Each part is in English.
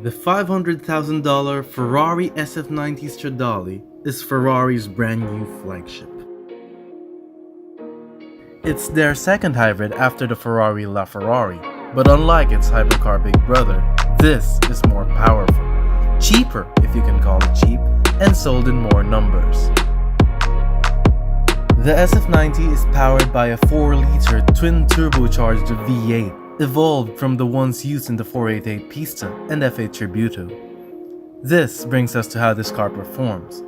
The $500,000 Ferrari SF90 Stradale is Ferrari's brand new flagship. It's their second hybrid after the Ferrari LaFerrari, but unlike its hypercar big brother, this is more powerful, cheaper if you can call it cheap, and sold in more numbers. The SF90 is powered by a 4-liter twin-turbocharged V8, evolved from the ones used in the 488 Pista and F8 Tributo. This brings us to how this car performs.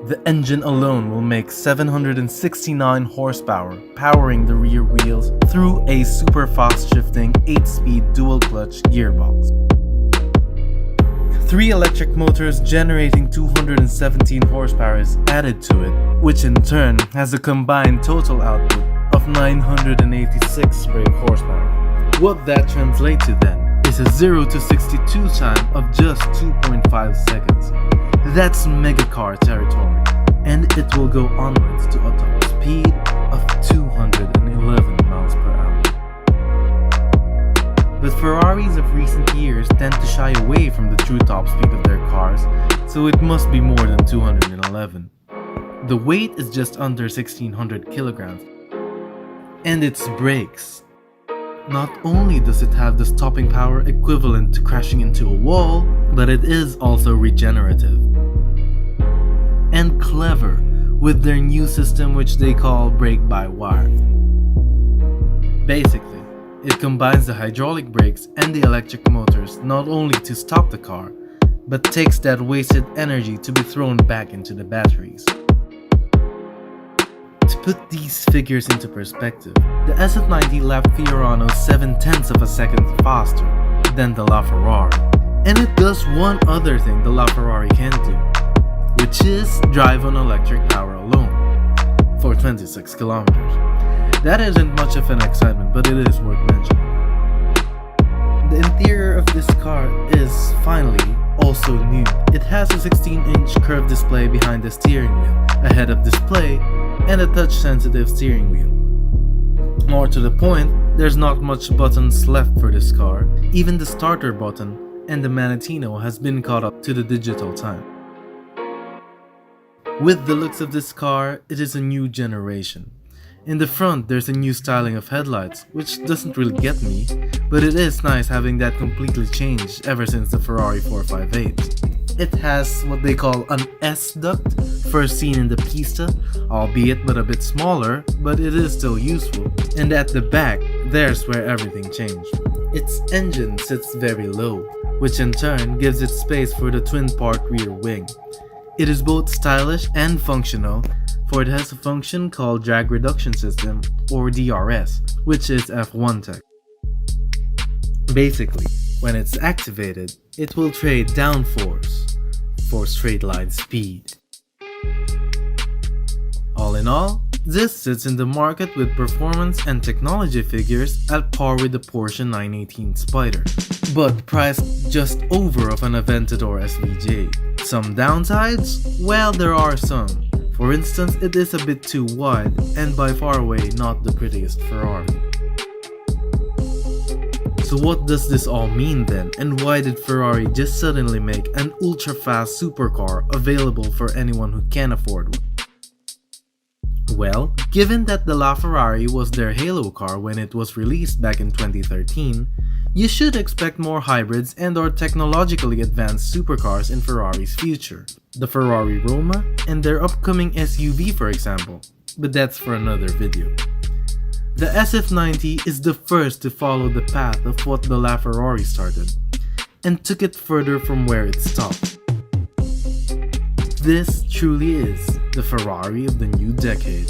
The engine alone will make 769 horsepower, powering the rear wheels through a super fast shifting 8-speed dual-clutch gearbox. 3 electric motors generating 217 horsepower is added to it, which in turn has a combined total output of 986 brake horsepower. What that translates to then is a 0 to 62 time of just 2.5 seconds. That's megacar territory, and it will go onwards to a top speed of 211 miles per hour. But Ferraris of recent years tend to shy away from the true top speed of their cars, so it must be more than 211. The weight is just under 1600 kilograms, and its brakes. Not only does it have the stopping power equivalent to crashing into a wall, but it is also regenerative. And clever with their new system, which they call brake-by-wire. Basically, it combines the hydraulic brakes and the electric motors not only to stop the car, but takes that wasted energy to be thrown back into the batteries. To put these figures into perspective, the SF90 lapped Fiorano's 7/10 of a second faster than the LaFerrari, and it does one other thing the LaFerrari can do, which is drive on electric power alone, for 26 kilometers. That isn't much of an excitement, but it is worth mentioning. The interior of this car is, finally, also new. It has a 16-inch curved display behind the steering wheel, a head-up display, and a touch-sensitive steering wheel. More to the point, there's not much buttons left for this car. Even the starter button and the Manettino has been caught up to the digital time. With the looks of this car, it is a new generation. In the front, there's a new styling of headlights, which doesn't really get me, but it is nice having that completely changed ever since the Ferrari 458. It has what they call an S-duct, first seen in the Pista, albeit but a bit smaller, but it is still useful. And at the back, there's where everything changed. Its engine sits very low, which in turn gives it space for the twin-part rear wing. It is both stylish and functional, for it has a function called Drag Reduction System, or DRS, which is F1 tech. Basically, when it's activated, it will trade downforce for straight line speed. All in all, this sits in the market with performance and technology figures at par with the Porsche 918 Spider, but priced just over of an Aventador SVJ. Some downsides? Well, there are some. For instance, it is a bit too wide, and by far away not the prettiest Ferrari. So what does this all mean then, and why did Ferrari just suddenly make an ultra-fast supercar available for anyone who can afford one? Well, given that the LaFerrari was their halo car when it was released back in 2013, you should expect more hybrids and/or technologically advanced supercars in Ferrari's future. The Ferrari Roma and their upcoming SUV, for example, but that's for another video. The SF90 is the first to follow the path of what the LaFerrari started, and took it further from where it stopped. This truly is the Ferrari of the new decade.